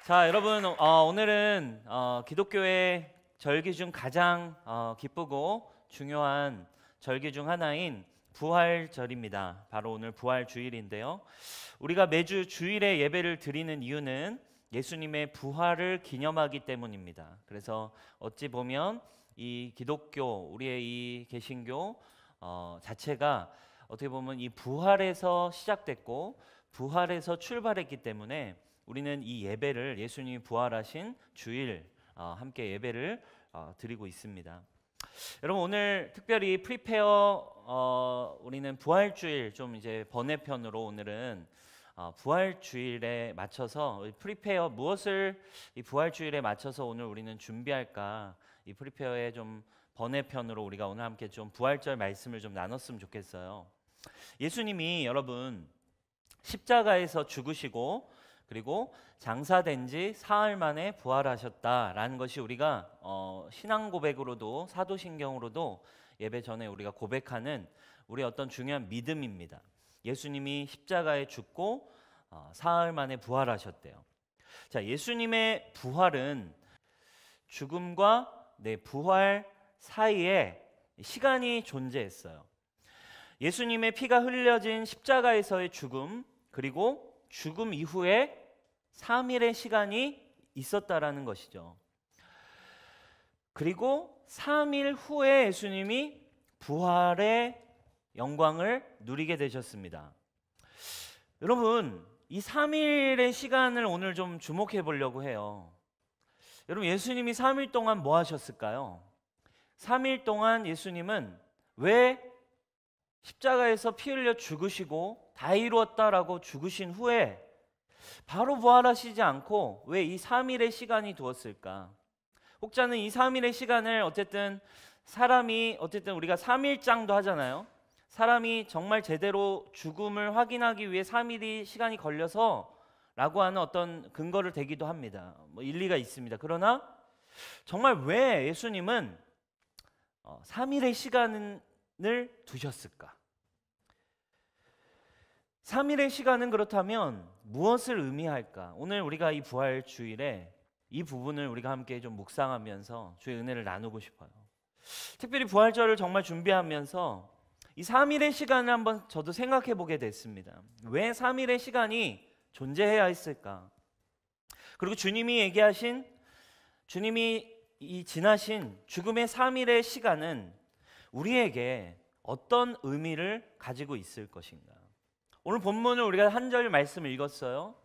자, 여러분, 오늘은 기독교의 절기 중 가장 기쁘고 중요한 절기 중 하나인 부활절입니다. 바로 오늘 부활주일인데요. 우리가 매주 주일에 예배를 드리는 이유는 예수님의 부활을 기념하기 때문입니다. 그래서 어찌 보면 이 기독교, 우리의 이 개신교 자체가 어떻게 보면 이 부활에서 시작됐고 부활에서 출발했기 때문에 우리는 이 예배를 예수님이 부활하신 주일 함께 예배를 드리고 있습니다. 여러분, 오늘 특별히 프리페어 우리는 부활주일 좀 이제 번외편으로 오늘은 부활주일에 맞춰서 프리페어 무엇을 이 부활주일에 맞춰서 오늘 우리는 준비할까, 이 프리페어의 좀 번외편으로 우리가 오늘 함께 좀 부활절 말씀을 좀 나눴으면 좋겠어요. 예수님이 여러분 십자가에서 죽으시고 그리고 장사된 지 사흘 만에 부활하셨다라는 것이 우리가 신앙 고백으로도 사도신경으로도 예배 전에 우리가 고백하는 우리 어떤 중요한 믿음입니다. 예수님이 십자가에 죽고 사흘 만에 부활하셨대요. 자, 예수님의 부활은 죽음과 부활 사이에 시간이 존재했어요. 예수님의 피가 흘려진 십자가에서의 죽음, 그리고 죽음 이후에 3일의 시간이 있었다라는 것이죠. 그리고 3일 후에 예수님이 부활의 영광을 누리게 되셨습니다. 여러분, 이 3일의 시간을 오늘 좀 주목해 보려고 해요. 여러분, 예수님이 3일 동안 뭐 하셨을까요? 3일 동안 예수님은 왜 십자가에서 피 흘려 죽으시고 다 이루었다라고 죽으신 후에 바로 부활하시지 않고 왜 이 3일의 시간이 두었을까? 혹자는 이 3일의 시간을 어쨌든 우리가 3일장도 하잖아요. 사람이 정말 제대로 죽음을 확인하기 위해 3일이 시간이 걸려서 라고 하는 어떤 근거를 대기도 합니다. 뭐 일리가 있습니다. 그러나 정말 왜 예수님은 3일의 시간을 두셨을까? 3일의 시간은 그렇다면 무엇을 의미할까? 오늘 우리가 이 부활주일에 이 부분을 우리가 함께 좀 묵상하면서 주의 은혜를 나누고 싶어요. 특별히 부활절을 정말 준비하면서 이 3일의 시간을 한번 저도 생각해 보게 됐습니다. 왜 3일의 시간이 존재해야 했을까? 그리고 주님이 이 지나신 죽음의 3일의 시간은 우리에게 어떤 의미를 가지고 있을 것인가? 오늘 본문을 우리가 한 절 말씀을 읽었어요.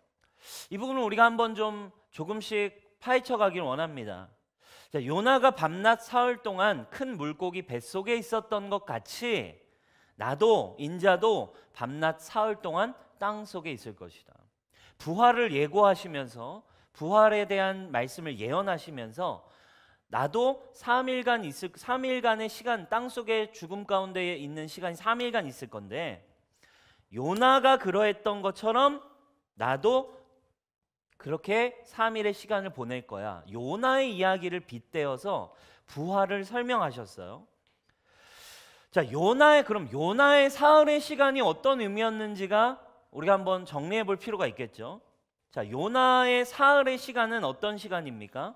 이 부분을 우리가 한번 좀 조금씩 파헤쳐 가길 원합니다. 자, 요나가 밤낮 사흘 동안 큰 물고기 뱃속에 있었던 것 같이 나도 인자도 밤낮 사흘 동안 땅 속에 있을 것이다. 부활을 예고하시면서 부활에 대한 말씀을 예언하시면서 나도 3일간의 시간, 땅 속에 죽음 가운데 있는 시간이 3일간 있을 건데 요나가 그러했던 것처럼 나도 그렇게 3일의 시간을 보낼 거야. 요나의 이야기를 빗대어서 부활을 설명하셨어요. 자, 그럼 요나의 사흘의 시간이 어떤 의미였는지가 우리가 한번 정리해 볼 필요가 있겠죠. 자, 요나의 사흘의 시간은 어떤 시간입니까?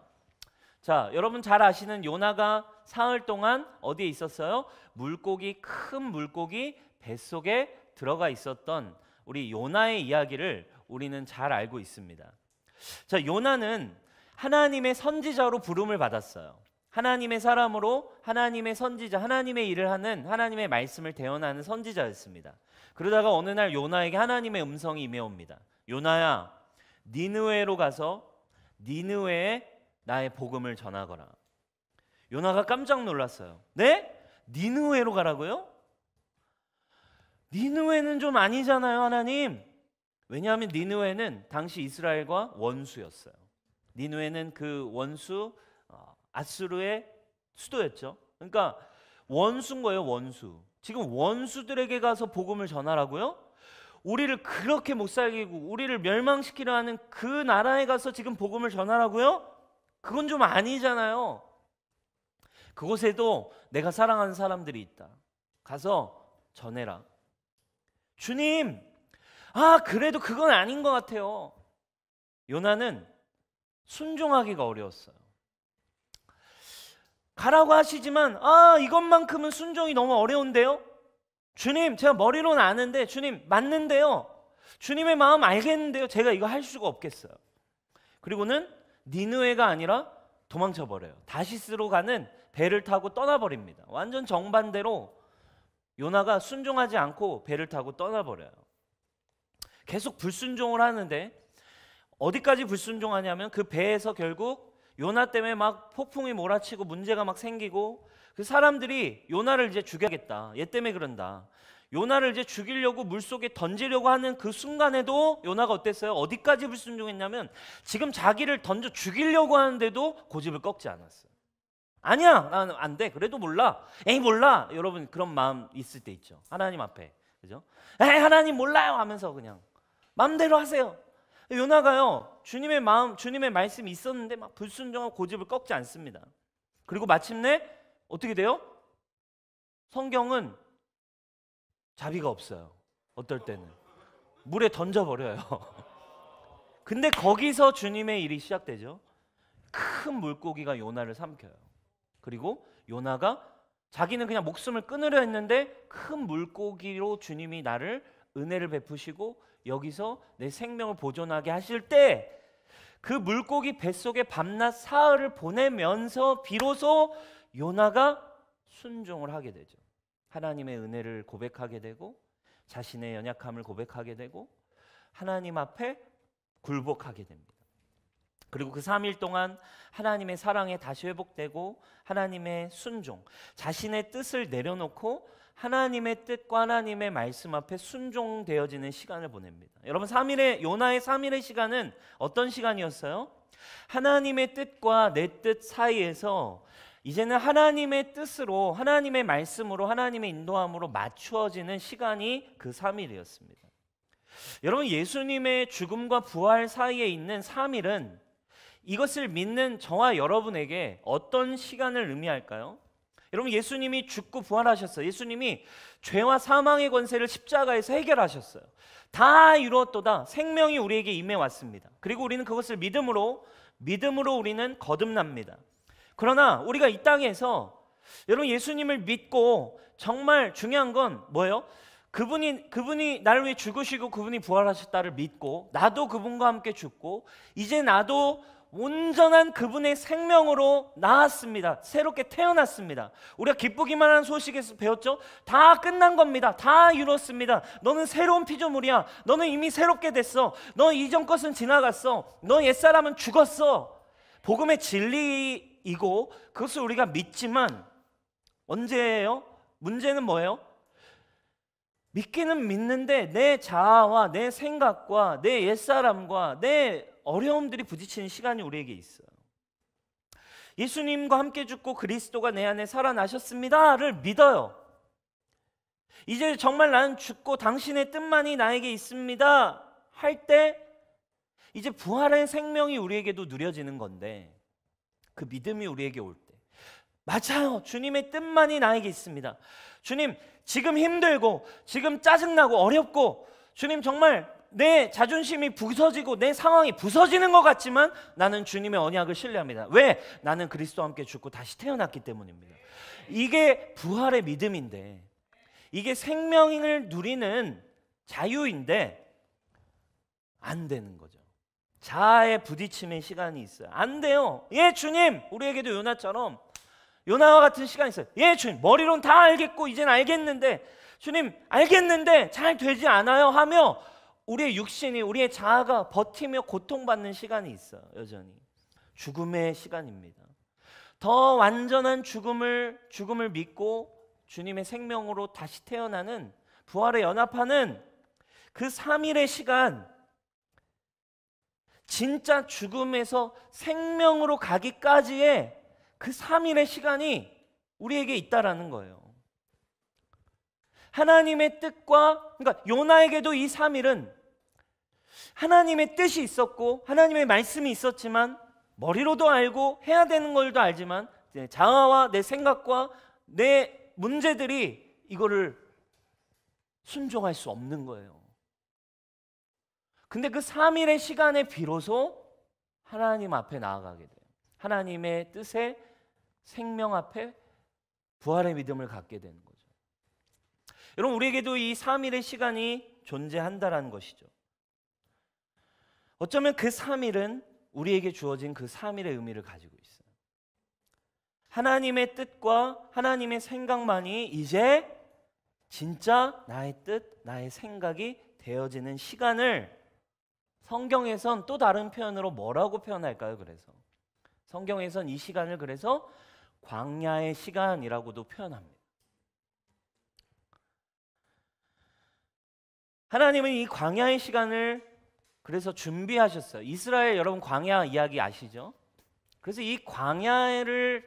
자, 여러분 잘 아시는 요나가 사흘 동안 어디에 있었어요? 큰 물고기 뱃속에 들어가 있었던 우리 요나의 이야기를 우리는 잘 알고 있습니다. 자, 요나는 하나님의 선지자로 부름을 받았어요. 하나님의 사람으로 하나님의 선지자, 하나님의 일을 하는, 하나님의 말씀을 대언하는 선지자였습니다. 그러다가 어느 날 요나에게 하나님의 음성이 임해옵니다. 요나야, 니느웨로 가서 니느웨에 나의 복음을 전하거라. 요나가 깜짝 놀랐어요. 네? 니느웨로 가라고요? 니느웨는 좀 아니잖아요, 하나님. 왜냐하면 니느웨는 당시 이스라엘과 원수였어요. 니느웨는 그 원수 아수르의 수도였죠. 그러니까 원수인 거예요, 원수. 지금 원수들에게 가서 복음을 전하라고요? 우리를 그렇게 못 살리고 우리를 멸망시키려 하는 그 나라에 가서 지금 복음을 전하라고요? 그건 좀 아니잖아요. 그곳에도 내가 사랑하는 사람들이 있다. 가서 전해라. 주님, 그래도 그건 아닌 것 같아요. 요나는 순종하기가 어려웠어요. 가라고 하시지만 이것만큼은 순종이 너무 어려운데요. 주님, 제가 머리로는 아는데 주님 맞는데요. 주님의 마음 알겠는데요. 제가 이거 할 수가 없겠어요. 그리고는 니느웨가 아니라 도망쳐 버려요. 다시스로 가는 배를 타고 떠나버립니다. 완전 정반대로 요나가 순종하지 않고 배를 타고 떠나버려요. 계속 불순종을 하는데 어디까지 불순종하냐면 그 배에서 결국 요나 때문에 막 폭풍이 몰아치고 문제가 막 생기고 그 사람들이 요나를 이제 죽여야겠다. 얘 때문에 그런다. 요나를 이제 죽이려고 물속에 던지려고 하는 그 순간에도 요나가 어땠어요? 어디까지 불순종했냐면 지금 자기를 던져 죽이려고 하는데도 고집을 꺾지 않았어요. 아니야, 나는 안 돼. 그래도 몰라. 에이 몰라. 여러분 그런 마음 있을 때 있죠. 하나님 앞에. 그죠? 에이 하나님 몰라요 하면서 그냥 마음대로 하세요. 요나가요. 주님의 마음, 주님의 말씀이 있었는데 막 불순종하고 고집을 꺾지 않습니다. 그리고 마침내 어떻게 돼요? 성경은 자비가 없어요. 어떨 때는 물에 던져버려요. 근데 거기서 주님의 일이 시작되죠. 큰 물고기가 요나를 삼켜요. 그리고 요나가 자기는 그냥 목숨을 끊으려 했는데 큰 물고기로 주님이 나를 은혜를 베푸시고 여기서 내 생명을 보존하게 하실 때 그 물고기 뱃속에 밤낮 사흘을 보내면서 비로소 요나가 순종을 하게 되죠. 하나님의 은혜를 고백하게 되고 자신의 연약함을 고백하게 되고 하나님 앞에 굴복하게 됩니다. 그리고 그 3일 동안 하나님의 사랑에 다시 회복되고 하나님의 순종, 자신의 뜻을 내려놓고 하나님의 뜻과 하나님의 말씀 앞에 순종되어지는 시간을 보냅니다. 여러분 요나의 3일의 시간은 어떤 시간이었어요? 하나님의 뜻과 내 뜻 사이에서 이제는 하나님의 뜻으로 하나님의 말씀으로 하나님의 인도함으로 맞추어지는 시간이 그 3일이었습니다. 여러분 예수님의 죽음과 부활 사이에 있는 3일은 이것을 믿는 저와 여러분에게 어떤 시간을 의미할까요? 여러분 예수님이 죽고 부활하셨어요. 예수님이 죄와 사망의 권세를 십자가에서 해결하셨어요. 다 이루었도다. 생명이 우리에게 임해 왔습니다. 그리고 우리는 그것을 믿음으로 우리는 거듭납니다. 그러나 우리가 이 땅에서 여러분 예수님을 믿고 정말 중요한 건 뭐예요? 그분이 나를 위해 죽으시고 그분이 부활하셨다를 믿고 나도 그분과 함께 죽고 이제 나도 온전한 그분의 생명으로 나았습니다. 새롭게 태어났습니다. 우리가 기쁘기만 한 소식에서 배웠죠? 다 끝난 겁니다. 다 이뤘습니다. 너는 새로운 피조물이야. 너는 이미 새롭게 됐어. 너 이전 것은 지나갔어. 너 옛사람은 죽었어. 복음의 진리이고 그것을 우리가 믿지만 언제예요? 문제는 뭐예요? 믿기는 믿는데 내 자아와 내 생각과 내 옛사람과 내 어려움들이 부딪히는 시간이 우리에게 있어요. 예수님과 함께 죽고 그리스도가 내 안에 살아나셨습니다를 믿어요. 이제 정말 나는 죽고 당신의 뜻만이 나에게 있습니다 할 때 이제 부활의 생명이 우리에게도 누려지는 건데 그 믿음이 우리에게 올 때 맞아요. 주님의 뜻만이 나에게 있습니다. 주님 지금 힘들고 지금 짜증나고 어렵고 주님 정말 내 자존심이 부서지고 내 상황이 부서지는 것 같지만 나는 주님의 언약을 신뢰합니다. 왜? 나는 그리스도와 함께 죽고 다시 태어났기 때문입니다. 이게 부활의 믿음인데 이게 생명을 누리는 자유인데 안 되는 거죠. 자아의 부딪힘의 시간이 있어요. 안 돼요. 예 주님, 우리에게도 요나처럼 요나와 같은 시간이 있어요. 예 주님, 머리로는 다 알겠고 이젠 알겠는데 주님 알겠는데 잘 되지 않아요 하며 우리의 육신이 우리의 자아가 버티며 고통받는 시간이 있어요. 여전히 죽음의 시간입니다. 더 완전한 죽음을 믿고 주님의 생명으로 다시 태어나는 부활에 연합하는 그 3일의 시간, 진짜 죽음에서 생명으로 가기까지의 그 3일의 시간이 우리에게 있다라는 거예요. 하나님의 뜻과 그러니까 요나에게도 이 3일은 하나님의 뜻이 있었고 하나님의 말씀이 있었지만 머리로도 알고 해야 되는 걸도 알지만 내 자아와 내 생각과 내 문제들이 이거를 순종할 수 없는 거예요. 근데 그 3일의 시간에 비로소 하나님 앞에 나아가게 돼요. 하나님의 뜻에 생명 앞에 부활의 믿음을 갖게 되는 거죠. 여러분, 우리에게도 이 3일의 시간이 존재한다라는 것이죠. 어쩌면 그 3일은 우리에게 주어진 그 3일의 의미를 가지고 있어요. 하나님의 뜻과 하나님의 생각만이 이제 진짜 나의 뜻, 나의 생각이 되어지는 시간을 성경에선 또 다른 표현으로 뭐라고 표현할까요? 그래서 성경에선 이 시간을 그래서 광야의 시간이라고도 표현합니다. 하나님은 이 광야의 시간을 그래서 준비하셨어요. 이스라엘 여러분 광야 이야기 아시죠? 그래서 이 광야의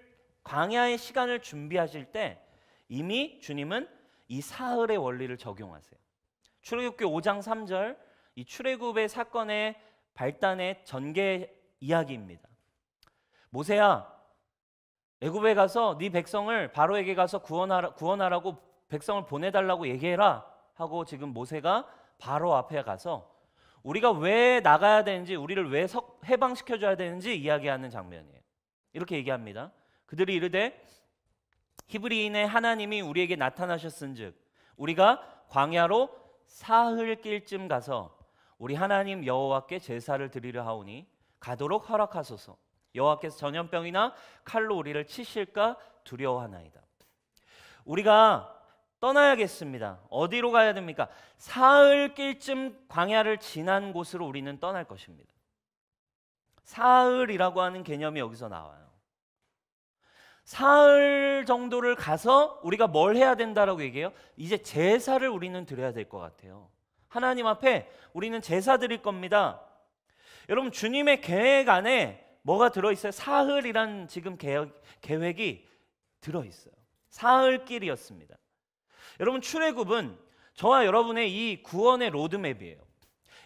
시간을 준비하실 때 이미 주님은 이 사흘의 원리를 적용하세요. 출애굽기 5장 3절, 이 출애굽의 사건의 발단의 전개 이야기입니다. 모세야, 애굽에 가서 네 백성을 바로에게 가서 구원하라고 백성을 보내달라고 얘기해라 하고 지금 모세가 바로 앞에 가서 우리가 왜 나가야 되는지, 우리를 왜 해방시켜줘야 되는지 이야기하는 장면이에요. 이렇게 얘기합니다. 그들이 이르되 히브리인의 하나님이 우리에게 나타나셨은즉 우리가 광야로 사흘길쯤 가서 우리 하나님 여호와께 제사를 드리려 하오니 가도록 허락하소서. 여호와께서 전염병이나 칼로 우리를 치실까 두려워하나이다. 우리가 떠나야겠습니다. 어디로 가야 됩니까? 사흘길쯤 광야를 지난 곳으로 우리는 떠날 것입니다. 사흘이라고 하는 개념이 여기서 나와요. 사흘 정도를 가서 우리가 뭘 해야 된다라고 얘기해요? 이제 제사를 우리는 드려야 될 것 같아요. 하나님 앞에 우리는 제사 드릴 겁니다. 여러분, 주님의 계획 안에 뭐가 들어있어요? 사흘이란 지금 계획이 들어있어요. 사흘길이었습니다. 여러분, 출애굽은 저와 여러분의 이 구원의 로드맵이에요.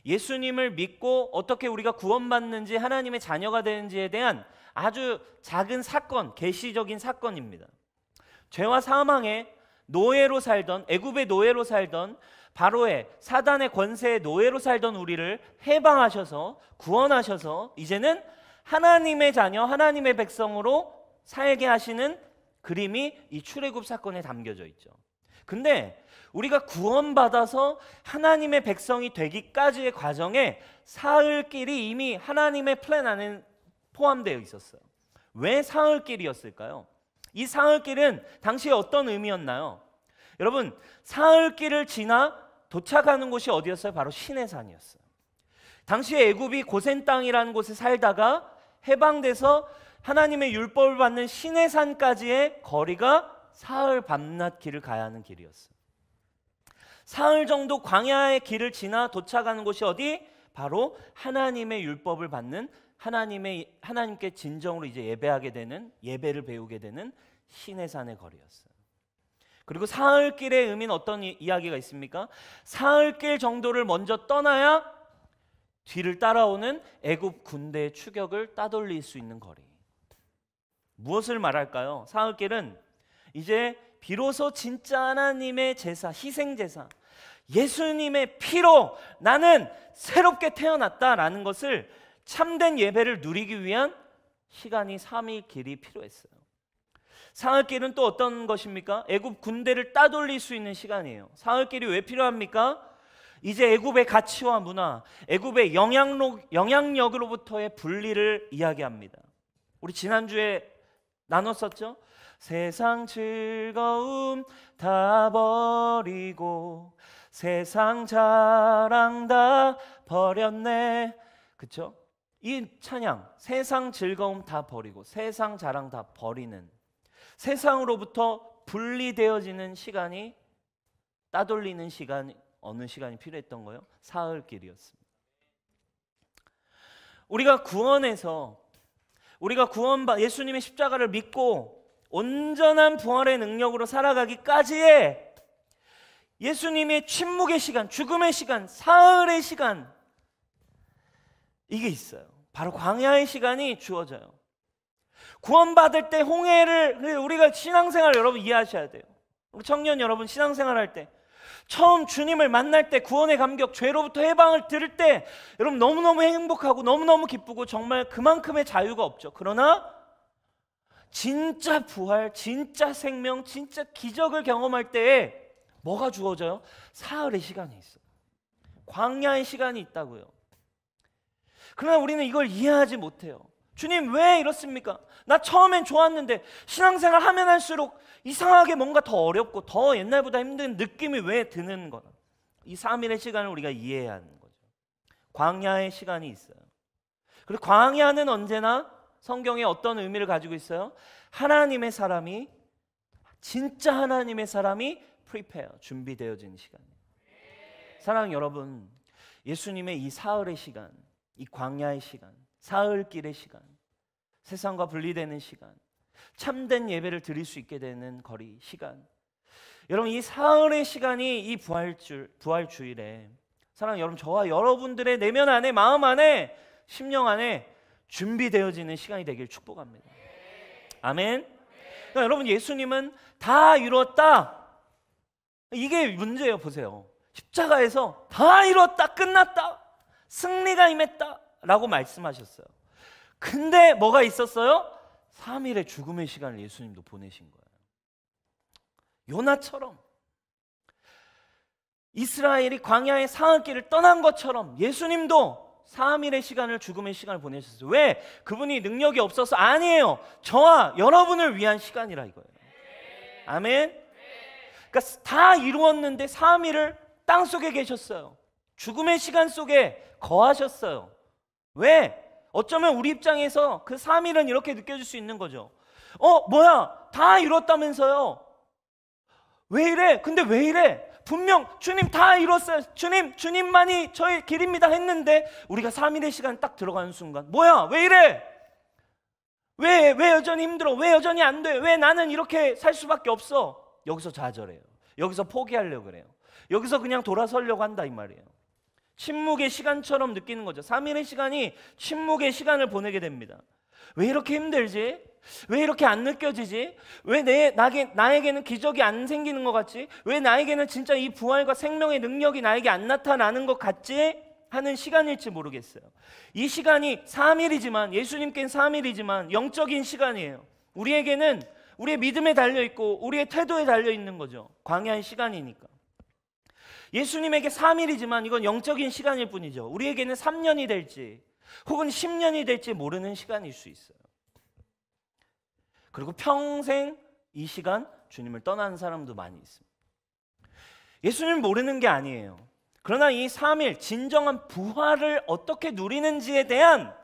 예수님을 믿고 어떻게 우리가 구원받는지, 하나님의 자녀가 되는지에 대한 아주 작은 사건, 계시적인 사건입니다. 죄와 사망의 노예로 살던, 애굽의 노예로 살던, 바로의 사단의 권세의 노예로 살던 우리를 해방하셔서 구원하셔서 이제는 하나님의 자녀, 하나님의 백성으로 살게 하시는 그림이 이 출애굽 사건에 담겨져 있죠. 근데 우리가 구원받아서 하나님의 백성이 되기까지의 과정에 사흘길이 이미 하나님의 플랜 안에 포함되어 있었어요. 왜 사흘길이었을까요? 이 사흘길은 당시에 어떤 의미였나요? 여러분, 사흘길을 지나 도착하는 곳이 어디였어요? 바로 시내산이었어요. 당시에 애굽이 고센 땅이라는 곳에 살다가 해방돼서 하나님의 율법을 받는 시내산까지의 거리가 사흘 밤낮 길을 가야 하는 길이었어요. 사흘 정도 광야의 길을 지나 도착하는 곳이 어디? 바로 하나님의 율법을 받는 하나님께 진정으로 이제 예배하게 되는, 예배를 배우게 되는 시내산의 거리였어요. 그리고 사흘길의 의미는 어떤 이야기가 있습니까? 사흘길 정도를 먼저 떠나야 뒤를 따라오는 애굽 군대의 추격을 따돌릴 수 있는 거리. 무엇을 말할까요? 사흘길은 이제 비로소 진짜 하나님의 제사, 희생제사, 예수님의 피로 나는 새롭게 태어났다라는 것을, 참된 예배를 누리기 위한 시간이 3일 길이 필요했어요. 사흘길은 또 어떤 것입니까? 애굽 군대를 따돌릴 수 있는 시간이에요. 사흘길이 왜 필요합니까? 이제 애굽의 가치와 문화, 애굽의 영향력으로부터의 분리를 이야기합니다. 우리 지난주에 나눴었죠? 세상 즐거움 다 버리고 세상 자랑 다 버렸네. 그렇죠? 이 찬양, 세상 즐거움 다 버리고 세상 자랑 다 버리는, 세상으로부터 분리되어지는 시간이, 따돌리는 시간이, 어느 시간이 필요했던 거예요? 사흘길이었습니다. 우리가 예수님의 십자가를 믿고 온전한 부활의 능력으로 살아가기까지의 예수님의 침묵의 시간, 죽음의 시간, 사흘의 시간, 이게 있어요. 바로 광야의 시간이 주어져요. 구원받을 때 홍해를, 우리가 신앙생활 여러분 이해하셔야 돼요. 우리 청년 여러분 신앙생활 할 때 처음 주님을 만날 때 구원의 감격, 죄로부터 해방을 들을 때 여러분 너무너무 행복하고 너무너무 기쁘고 정말 그만큼의 자유가 없죠. 그러나 진짜 부활, 진짜 생명, 진짜 기적을 경험할 때에 뭐가 주어져요? 사흘의 시간이 있어요. 광야의 시간이 있다고요. 그러나 우리는 이걸 이해하지 못해요. 주님 왜 이렇습니까? 나 처음엔 좋았는데 신앙생활 하면 할수록 이상하게 뭔가 더 어렵고 더 옛날보다 힘든 느낌이 왜 드는 거야? 이 3일의 시간을 우리가 이해해야 하는 거죠. 광야의 시간이 있어요. 그리고 광야는 언제나 성경에 어떤 의미를 가지고 있어요? 하나님의 사람이, 진짜 하나님의 사람이 prepare, 준비되어진 시간이에요. 사랑하는 여러분, 예수님의 이 사흘의 시간, 이 광야의 시간, 사흘길의 시간, 세상과 분리되는 시간, 참된 예배를 드릴 수 있게 되는 거리, 시간. 여러분 이 사흘의 시간이 이 부활주일에 사랑하는 여러분, 저와 여러분들의 내면 안에, 마음 안에, 심령 안에 준비되어지는 시간이 되길 축복합니다. 아멘. 그러니까 여러분 예수님은 다 이루었다, 이게 문제예요. 보세요. 십자가에서 다 이뤘다, 끝났다, 승리가 임했다 라고 말씀하셨어요. 근데 뭐가 있었어요? 3일의 죽음의 시간을 예수님도 보내신 거예요. 요나처럼 이스라엘이 광야의 사흘길을 떠난 것처럼 예수님도 3일의 시간을, 죽음의 시간을 보내셨어요. 왜? 그분이 능력이 없어서 아니에요. 저와 여러분을 위한 시간이라 이거예요. 아멘. 그러니까 다 이루었는데 3일을 땅속에 계셨어요. 죽음의 시간 속에 거하셨어요. 왜? 어쩌면 우리 입장에서 그 3일은 이렇게 느껴질 수 있는 거죠. 뭐야? 다 이뤘다면서요. 왜 이래? 근데 왜 이래? 분명 주님 다 이뤘어요. 주님만이 저의 길입니다 했는데 우리가 3일의 시간 딱 들어가는 순간 뭐야? 왜 이래? 왜 여전히 힘들어? 왜 여전히 안 돼? 왜 나는 이렇게 살 수밖에 없어? 여기서 좌절해요. 여기서 포기하려고 그래요. 여기서 그냥 돌아서려고 한다 이 말이에요. 침묵의 시간처럼 느끼는 거죠. 3일의 시간이 침묵의 시간을 보내게 됩니다. 왜 이렇게 힘들지? 왜 이렇게 안 느껴지지? 왜 나에게는 기적이 안 생기는 것 같지? 왜 나에게는 진짜 이 부활과 생명의 능력이 나에게 안 나타나는 것 같지? 하는 시간일지 모르겠어요. 이 시간이 3일이지만, 예수님께는 3일이지만 영적인 시간이에요. 우리에게는 우리의 믿음에 달려있고 우리의 태도에 달려있는 거죠. 광야의 시간이니까. 예수님에게 3일이지만 이건 영적인 시간일 뿐이죠. 우리에게는 3년이 될지 혹은 10년이 될지 모르는 시간일 수 있어요. 그리고 평생 이 시간 주님을 떠나는 사람도 많이 있습니다. 예수님을 모르는 게 아니에요. 그러나 이 3일 진정한 부활을 어떻게 누리는지에 대한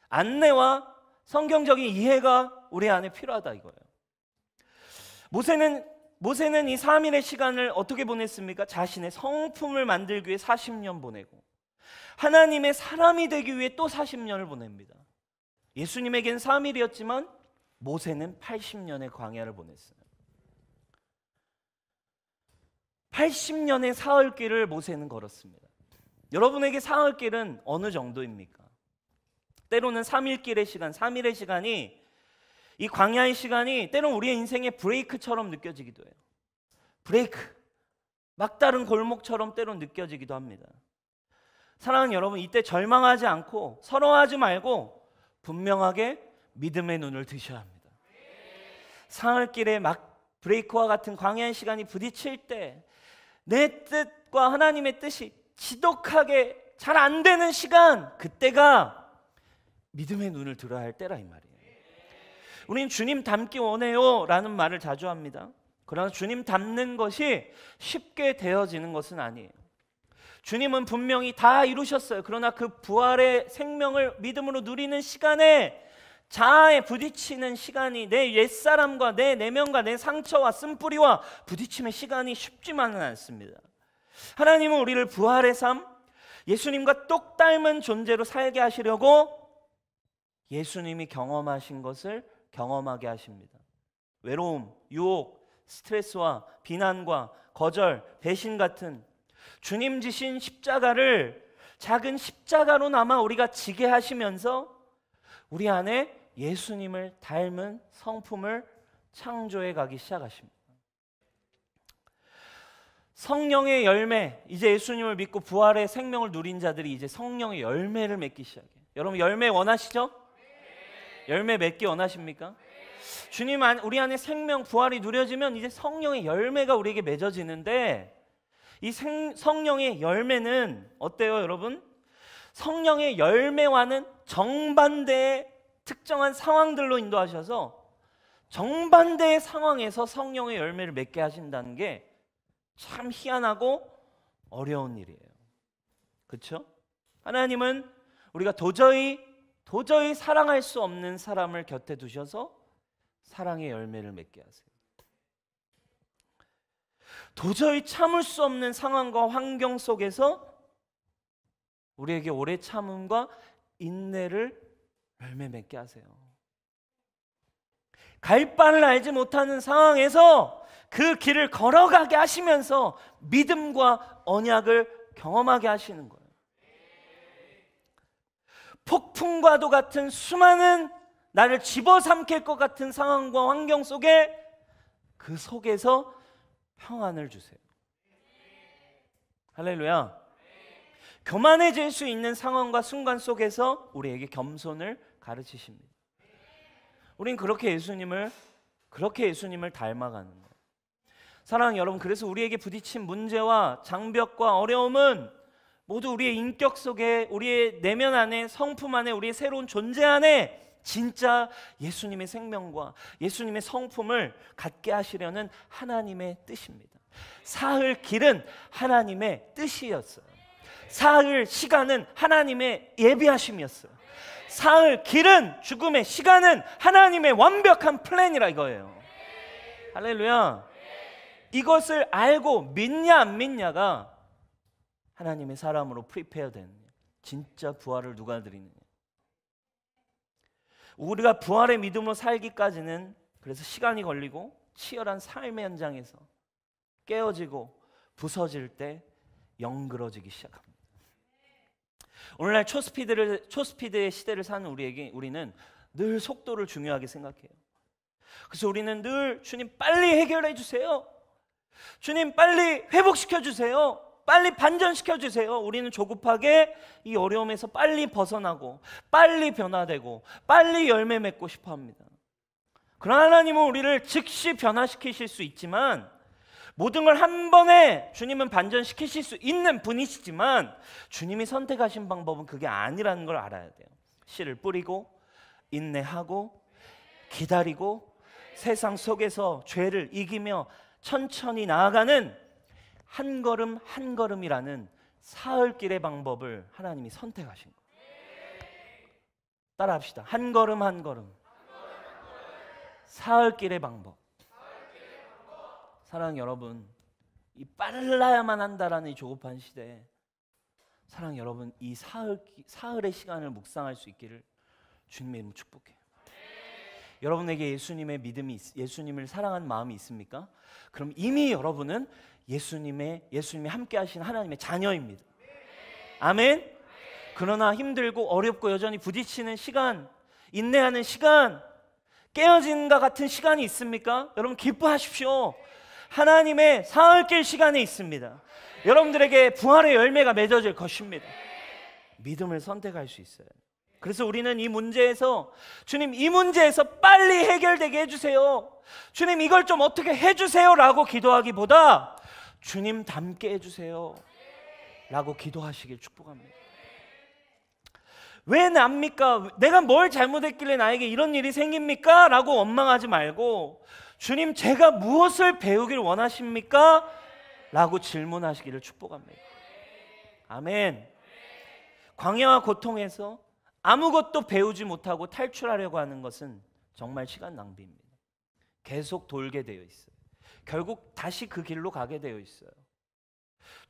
안내와 성경적인 이해가 우리 안에 필요하다 이거예요. 모세는 이 3일의 시간을 어떻게 보냈습니까? 자신의 성품을 만들기 위해 40년 보내고 하나님의 사람이 되기 위해 또 40년을 보냅니다. 예수님에겐 3일이었지만 모세는 80년의 광야를 보냈어요. 80년의 사흘길을 모세는 걸었습니다. 여러분에게 사흘길은 어느 정도입니까? 때로는 3일길의 시간, 3일의 시간이, 이 광야의 시간이 때로는 우리의 인생의 브레이크처럼 느껴지기도 해요. 브레이크, 막다른 골목처럼 때로는 느껴지기도 합니다. 사랑하는 여러분, 이때 절망하지 않고 서러워하지 말고 분명하게 믿음의 눈을 드셔야 합니다. 사흘길의 막 브레이크와 같은 광야의 시간이 부딪힐 때 내 뜻과 하나님의 뜻이 지독하게 잘 안 되는 시간, 그때가 믿음의 눈을 들어야 할 때라 이 말이에요. 우리는 주님 닮기 원해요 라는 말을 자주 합니다. 그러나 주님 닮는 것이 쉽게 되어지는 것은 아니에요. 주님은 분명히 다 이루셨어요. 그러나 그 부활의 생명을 믿음으로 누리는 시간에 자아에 부딪히는 시간이, 내 옛사람과 내 내면과 내 상처와 쓴뿌리와 부딪힘의 시간이 쉽지만은 않습니다. 하나님은 우리를 부활의 삶, 예수님과 똑 닮은 존재로 살게 하시려고 예수님이 경험하신 것을 경험하게 하십니다. 외로움, 유혹, 스트레스와 비난과 거절, 배신 같은 주님 지신 십자가를 작은 십자가로나마 우리가 지게 하시면서 우리 안에 예수님을 닮은 성품을 창조해 가기 시작하십니다. 성령의 열매, 이제 예수님을 믿고 부활의 생명을 누린 자들이 이제 성령의 열매를 맺기 시작해요. 여러분 열매 원하시죠? 열매 맺기 원하십니까? 주님 우리 안에 생명 부활이 누려지면 이제 성령의 열매가 우리에게 맺어지는데, 이 성령의 열매는 어때요 여러분? 성령의 열매와는 정반대의 특정한 상황들로 인도하셔서 정반대의 상황에서 성령의 열매를 맺게 하신다는 게 참 희한하고 어려운 일이에요. 그렇죠? 하나님은 우리가 도저히 사랑할 수 없는 사람을 곁에 두셔서 사랑의 열매를 맺게 하세요. 도저히 참을 수 없는 상황과 환경 속에서 우리에게 오래 참음과 인내를 열매 맺게 하세요. 갈 바를 알지 못하는 상황에서 그 길을 걸어가게 하시면서 믿음과 언약을 경험하게 하시는 거예요. 폭풍과도 같은 수많은 나를 집어삼킬 것 같은 상황과 환경 속에, 그 속에서 평안을 주세요. 할렐루야. 교만해질 수 있는 상황과 순간 속에서 우리에게 겸손을 가르치십니다. 우린 그렇게 예수님을 닮아가는 거예요. 사랑하는 여러분, 그래서 우리에게 부딪힌 문제와 장벽과 어려움은 모두 우리의 인격 속에, 우리의 내면 안에, 성품 안에, 우리의 새로운 존재 안에 진짜 예수님의 생명과 예수님의 성품을 갖게 하시려는 하나님의 뜻입니다. 사흘 길은 하나님의 뜻이었어요. 사흘 시간은 하나님의 예비하심이었어요. 사흘 길은, 죽음의 시간은 하나님의 완벽한 플랜이라 이거예요. 할렐루야. 이것을 알고 믿냐 안 믿냐가 하나님의 사람으로 프리페어 되는, 진짜 부활을 누가 드리느냐. 우리가 부활의 믿음으로 살기까지는 그래서 시간이 걸리고 치열한 삶의 현장에서 깨어지고 부서질 때 영그러지기 시작합니다. 오늘날 초스피드의 시대를 사는 우리는 늘 속도를 중요하게 생각해요. 그래서 우리는 늘 주님 빨리 해결해 주세요. 주님 빨리 회복시켜 주세요. 빨리 반전시켜 주세요. 우리는 조급하게 이 어려움에서 빨리 벗어나고 빨리 변화되고 빨리 열매 맺고 싶어 합니다. 그러나 하나님은 우리를 즉시 변화시키실 수 있지만, 모든 걸 한 번에 주님은 반전시키실 수 있는 분이시지만, 주님이 선택하신 방법은 그게 아니라는 걸 알아야 돼요. 씨를 뿌리고 인내하고 기다리고 세상 속에서 죄를 이기며 천천히 나아가는 한 걸음 한 걸음이라는 사흘길의 방법을 하나님이 선택하신 거예요. 따라합시다. 한 걸음 한 걸음. 사흘길의 방법. 사랑하는 여러분, 이 빨라야만 한다라는 이 조급한 시대에 사랑하는 여러분, 이 사흘의 시간을 묵상할 수 있기를 주님의 이름으로 축복해요. 여러분에게 예수님의 믿음이, 예수님을 사랑하는 마음이 있습니까? 그럼 이미 여러분은 예수님이 함께 하신 하나님의 자녀입니다. 아멘. 그러나 힘들고 어렵고 여전히 부딪히는 시간, 인내하는 시간, 깨어진과 같은 시간이 있습니까? 여러분 기뻐하십시오. 하나님의 사흘길 시간이 있습니다. 여러분들에게 부활의 열매가 맺어질 것입니다. 믿음을 선택할 수 있어요. 그래서 우리는 이 문제에서, 주님 이 문제에서 빨리 해결되게 해주세요, 주님 이걸 좀 어떻게 해주세요 라고 기도하기보다 주님 닮게 해주세요 라고 기도하시길 축복합니다. 왜 납니까? 내가 뭘 잘못했길래 나에게 이런 일이 생깁니까? 라고 원망하지 말고, 주님 제가 무엇을 배우길 원하십니까? 라고 질문하시기를 축복합니다. 아멘. 광야와 고통에서 아무것도 배우지 못하고 탈출하려고 하는 것은 정말 시간 낭비입니다. 계속 돌게 되어 있어요. 결국 다시 그 길로 가게 되어 있어요.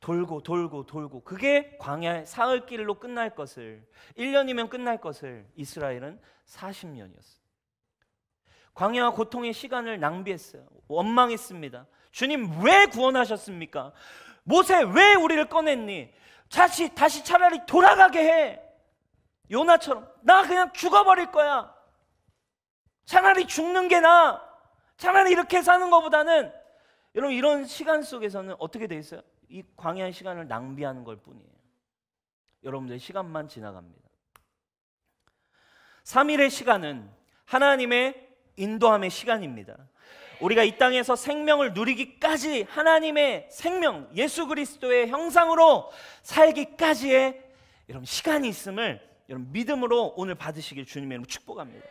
돌고 그게 광야의 사흘길로 끝날 것을, 1년이면 끝날 것을 이스라엘은 40년이었어요. 광야와 고통의 시간을 낭비했어요. 원망했습니다. 주님 왜 구원하셨습니까? 모세 왜 우리를 꺼냈니? 다시 차라리 돌아가게 해. 요나처럼 나 그냥 죽어버릴 거야. 차라리 죽는 게 나아. 차라리 이렇게 사는 것보다는 여러분 이런 시간 속에서는 어떻게 돼 있어요? 이 광야의 시간을 낭비하는 걸 뿐이에요. 여러분들의 시간만 지나갑니다. 3일의 시간은 하나님의 인도함의 시간입니다. 우리가 이 땅에서 생명을 누리기까지 하나님의 생명, 예수 그리스도의 형상으로 살기까지의 여러분 시간이 있음을 여러분 믿음으로 오늘 받으시길 주님의 이름으로 축복합니다.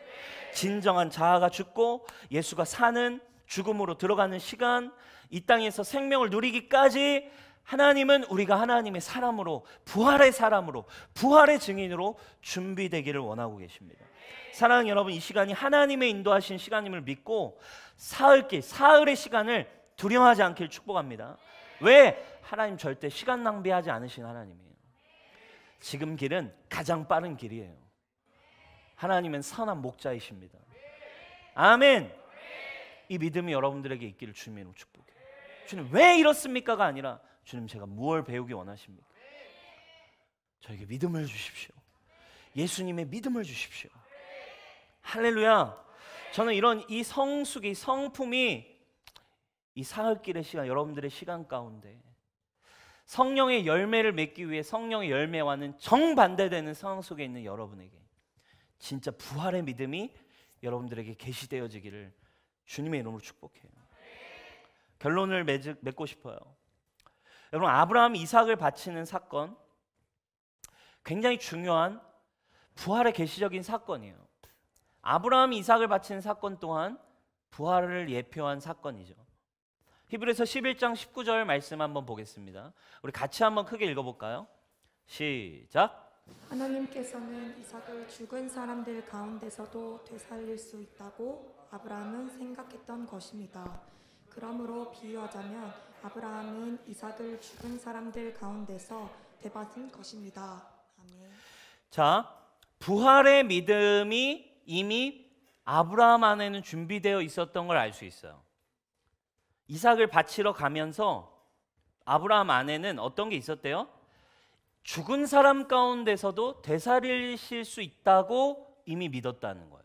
진정한 자아가 죽고 예수가 사는 죽음으로 들어가는 시간, 이 땅에서 생명을 누리기까지 하나님은 우리가 하나님의 사람으로, 부활의 사람으로, 부활의 증인으로 준비되기를 원하고 계십니다. 사랑하는 여러분, 이 시간이 하나님의 인도하신 시간임을 믿고 사흘길, 사흘의 시간을 두려워하지 않길 축복합니다. 왜? 하나님 절대 시간 낭비하지 않으신 하나님이에요. 지금 길은 가장 빠른 길이에요. 하나님은 선한 목자이십니다. 아멘. 이 믿음이 여러분들에게 있기를 주님으로 축복해요. 주님 왜 이렇습니까가 아니라 주님 제가 무엇을 배우기 원하십니까? 저에게 믿음을 주십시오. 예수님의 믿음을 주십시오. 할렐루야. 저는 이런 이 성숙이, 성품이 이 사흘길의 시간, 여러분들의 시간 가운데 성령의 열매를 맺기 위해 성령의 열매와는 정반대되는 상황 속에 있는 여러분에게 진짜 부활의 믿음이 여러분들에게 계시되어지기를 주님의 이름으로 축복해요. 결론을 맺고 싶어요. 여러분, 아브라함이 이삭을 바치는 사건, 굉장히 중요한 부활의 계시적인 사건이에요. 아브라함이 이삭을 바치는 사건 또한 부활을 예표한 사건이죠. 히브리서 11장 19절 말씀 한번 보겠습니다. 우리 같이 한번 크게 읽어볼까요? 시작. 하나님께서는 이삭을 죽은 사람들 가운데서도 되살릴 수 있다고 아브라함은 생각했던 것입니다. 그러므로 비유하자면 아브라함은 이삭을 죽은 사람들 가운데서 되받은 것입니다. 아멘. 자, 부활의 믿음이 이미 아브라함 안에는 준비되어 있었던 걸 알 수 있어요. 이삭을 바치러 가면서 아브라함 안에는 어떤 게 있었대요? 죽은 사람 가운데서도 되살리실 수 있다고 이미 믿었다는 거예요.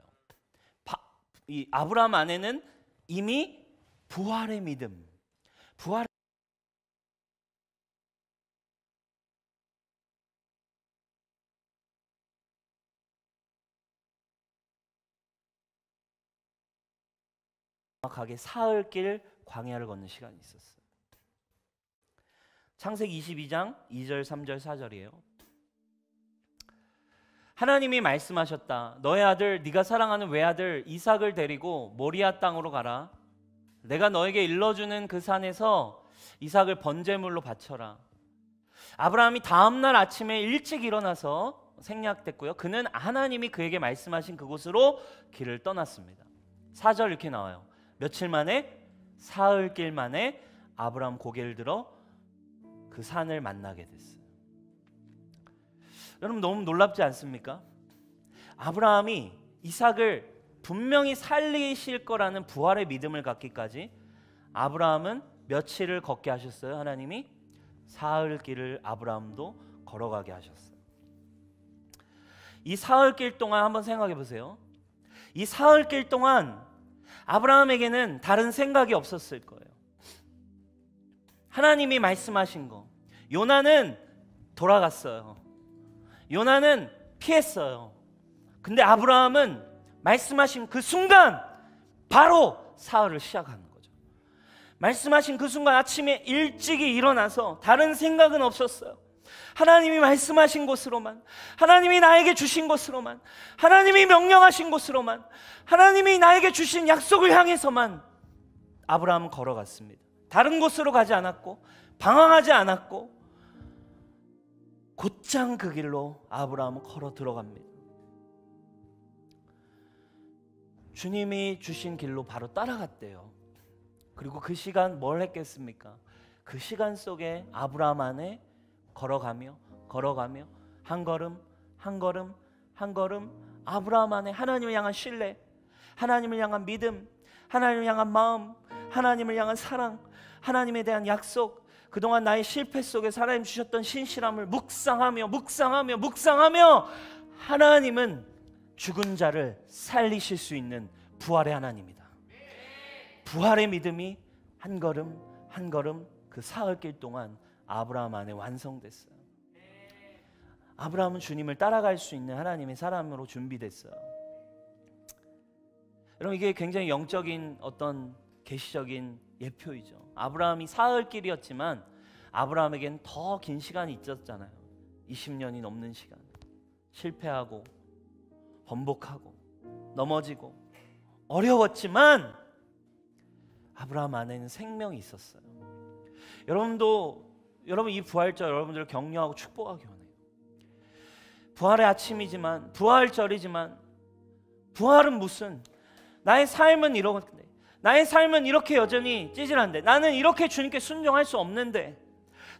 이 아브라함 안에는 이미 부활의 믿음, 부활 정확하게 사흘길 광야를 걷는 시간이 있었어요. 창세기 22장 2절, 3절, 4절이에요. 하나님이 말씀하셨다. 너의 아들, 네가 사랑하는 외아들 이삭을 데리고 모리아 땅으로 가라. 내가 너에게 일러주는 그 산에서 이삭을 번제물로 바쳐라. 아브라함이 다음날 아침에 일찍 일어나서 생략됐고요. 그는 하나님이 그에게 말씀하신 그곳으로 길을 떠났습니다. 4절 이렇게 나와요. 며칠 만에, 사흘길 만에 아브라함 고개를 들어 그 산을 만나게 됐어요. 여러분 너무 놀랍지 않습니까? 아브라함이 이삭을 분명히 살리실 거라는 부활의 믿음을 갖기까지 아브라함은 며칠을 걷게 하셨어요. 하나님이 사흘길을 아브라함도 걸어가게 하셨어요. 이 사흘길 동안 한번 생각해 보세요. 이 사흘길 동안 아브라함에게는 다른 생각이 없었을 거예요. 하나님이 말씀하신 거. 요나는 돌아갔어요. 요나는 피했어요. 근데 아브라함은 말씀하신 그 순간 바로 사흘을 시작하는 거죠. 말씀하신 그 순간 아침에 일찍이 일어나서 다른 생각은 없었어요. 하나님이 말씀하신 곳으로만, 하나님이 나에게 주신 곳으로만, 하나님이 명령하신 곳으로만, 하나님이 나에게 주신 약속을 향해서만 아브라함은 걸어갔습니다. 다른 곳으로 가지 않았고 방황하지 않았고 곧장 그 길로 아브라함은 걸어 들어갑니다. 주님이 주신 길로 바로 따라갔대요. 그리고 그 시간 뭘 했겠습니까? 그 시간 속에 아브라함 안에 걸어가며 한 걸음 한 걸음 한 걸음 아브라함 안에 하나님을 향한 신뢰, 하나님을 향한 믿음, 하나님을 향한 마음, 하나님을 향한 사랑, 하나님에 대한 약속, 그동안 나의 실패 속에서 하나님 주셨던 신실함을 묵상하며 하나님은 죽은 자를 살리실 수 있는 부활의 하나님이다. 부활의 믿음이 한 걸음 한 걸음 그 사흘길 동안 아브라함 안에 완성됐어요. 아브라함은 주님을 따라갈 수 있는 하나님의 사람으로 준비됐어요. 여러분, 이게 굉장히 영적인 어떤 계시적인 예표이죠. 아브라함이 사흘길이었지만 아브라함에겐 더 긴 시간이 있었잖아요. 20년이 넘는 시간. 실패하고 번복하고 넘어지고 어려웠지만 아브라함 안에는 생명이 있었어요. 여러분 이 부활절 여러분들을 격려하고 축복하기 원해요. 부활의 아침이지만, 부활절이지만, 부활은 무슨, 나의 삶은 이렇게, 나의 삶은 이렇게 여전히 찌질한데, 나는 이렇게 주님께 순종할 수 없는데,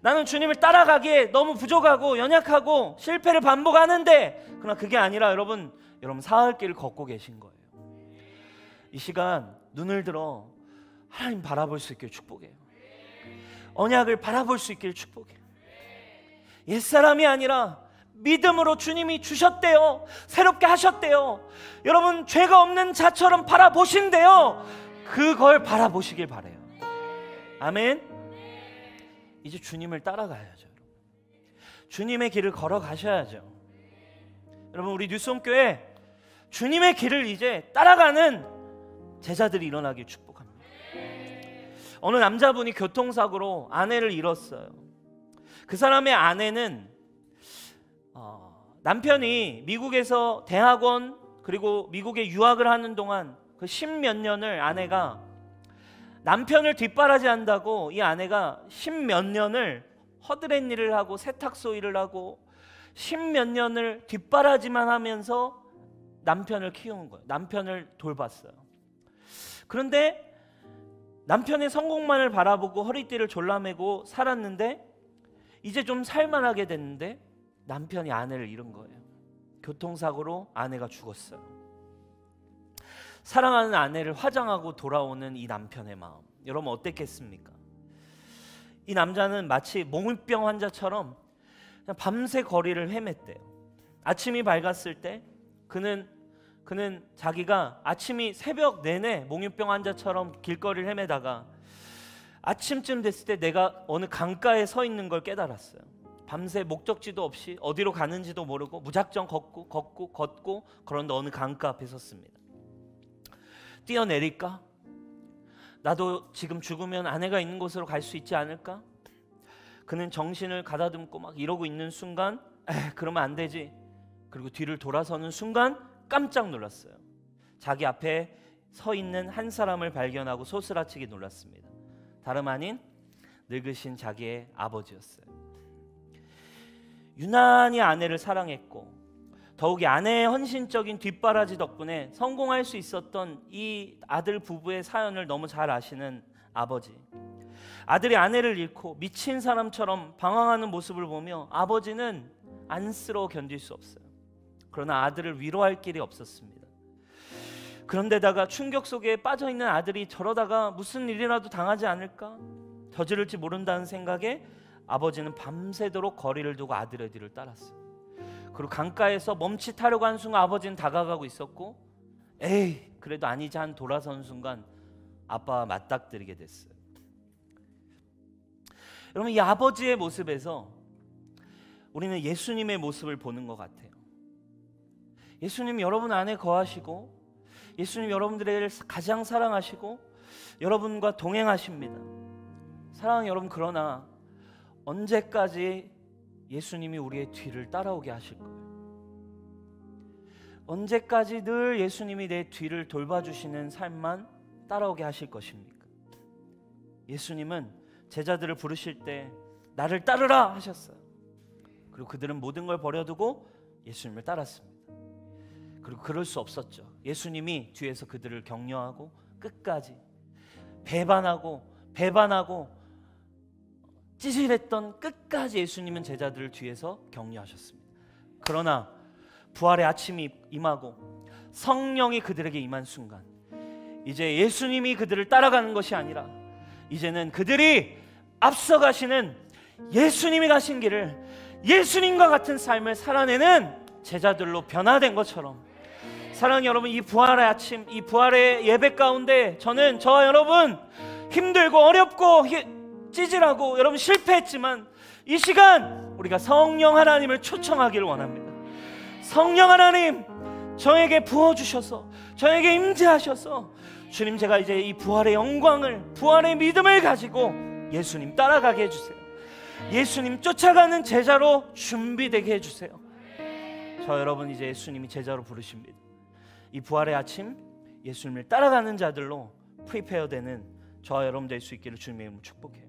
나는 주님을 따라가기에 너무 부족하고 연약하고 실패를 반복하는데, 그러나 그게 아니라 여러분 사흘길을 걷고 계신 거예요. 이 시간 눈을 들어 하나님 바라볼 수 있길 축복해요. 언약을 바라볼 수 있길 축복해요. 옛사람이 아니라 믿음으로 주님이 주셨대요. 새롭게 하셨대요. 여러분, 죄가 없는 자처럼 바라보신대요. 그걸 바라보시길 바라요. 아멘. 이제 주님을 따라가야죠. 주님의 길을 걸어가셔야죠. 여러분, 우리 뉴스홈교회 주님의 길을 이제 따라가는 제자들이 일어나길 축복합니다. 어느 남자분이 교통사고로 아내를 잃었어요. 그 사람의 아내는 남편이 미국에서 대학원 그리고 미국에 유학을 하는 동안 그 10몇 년을 아내가 남편을 뒷바라지한다고 이 아내가 10몇 년을 허드렛 일을 하고 세탁소 일을 하고 10몇 년을 뒷바라지만 하면서 남편을 키운 거예요. 남편을 돌봤어요. 그런데 남편의 성공만을 바라보고 허리띠를 졸라매고 살았는데 이제 좀 살만하게 됐는데 남편이 아내를 잃은 거예요. 교통사고로 아내가 죽었어요. 사랑하는 아내를 화장하고 돌아오는 이 남편의 마음, 여러분 어땠겠습니까? 이 남자는 마치 몽유병 환자처럼 그냥 밤새 거리를 헤맸대요. 아침이 밝았을 때 그는 자기가 아침이 새벽 내내 몽유병 환자처럼 길거리를 헤매다가 아침쯤 됐을 때 내가 어느 강가에 서 있는 걸 깨달았어요. 밤새 목적지도 없이 어디로 가는지도 모르고 무작정 걷고 그런데 어느 강가 앞에 섰습니다. 뛰어내릴까? 나도 지금 죽으면 아내가 있는 곳으로 갈 수 있지 않을까? 그는 정신을 가다듬고 막 이러고 있는 순간 그러면 안 되지. 그리고 뒤를 돌아서는 순간 깜짝 놀랐어요. 자기 앞에 서 있는 한 사람을 발견하고 소스라치게 놀랐습니다. 다름 아닌 늙으신 자기의 아버지였어요. 유난히 아내를 사랑했고 더욱이 아내의 헌신적인 뒷바라지 덕분에 성공할 수 있었던 이 아들 부부의 사연을 너무 잘 아시는 아버지. 아들이 아내를 잃고 미친 사람처럼 방황하는 모습을 보며 아버지는 안쓰러워 견딜 수 없어요. 그러나 아들을 위로할 길이 없었습니다. 그런데다가 충격 속에 빠져있는 아들이 저러다가 무슨 일이라도 당하지 않을까? 저지를지 모른다는 생각에 아버지는 밤새도록 거리를 두고 아들의 뒤를 따랐어요. 그리고 강가에서 멈칫하려고 한 순간 아버지는 다가가고 있었고 에이 그래도 아니지 한 돌아선 순간 아빠와 맞닥뜨리게 됐어요. 여러분, 이 아버지의 모습에서 우리는 예수님의 모습을 보는 것 같아요. 예수님 여러분 안에 거하시고 예수님 여러분들을 가장 사랑하시고 여러분과 동행하십니다. 사랑하는 여러분, 그러나 언제까지 예수님이 우리의 뒤를 따라오게 하실 거예요? 언제까지 늘 예수님이 내 뒤를 돌봐주시는 삶만 따라오게 하실 것입니까? 예수님은 제자들을 부르실 때 나를 따르라 하셨어요. 그리고 그들은 모든 걸 버려두고 예수님을 따랐습니다. 그리고 그럴 수 없었죠. 예수님이 뒤에서 그들을 격려하고 끝까지 배반하고 찌질했던 끝까지 예수님은 제자들을 뒤에서 격려하셨습니다. 그러나 부활의 아침이 임하고 성령이 그들에게 임한 순간 이제 예수님이 그들을 따라가는 것이 아니라 이제는 그들이 앞서가시는 예수님이 가신 길을 예수님과 같은 삶을 살아내는 제자들로 변화된 것처럼 사랑하는 여러분, 이 부활의 아침, 이 부활의 예배 가운데 저는 저와 여러분 힘들고 어렵고 찌질하고 여러분 실패했지만 이 시간 우리가 성령 하나님을 초청하기를 원합니다. 성령 하나님, 저에게 부어주셔서, 저에게 임재하셔서, 주님, 제가 이제 이 부활의 영광을, 부활의 믿음을 가지고 예수님 따라가게 해주세요. 예수님 쫓아가는 제자로 준비되게 해주세요. 저 여러분 이제 예수님이 제자로 부르십니다. 이 부활의 아침 예수님을 따라가는 자들로 프리페어 되는 저와 여러분 될 수 있기를 주님의 이름으로 축복해요.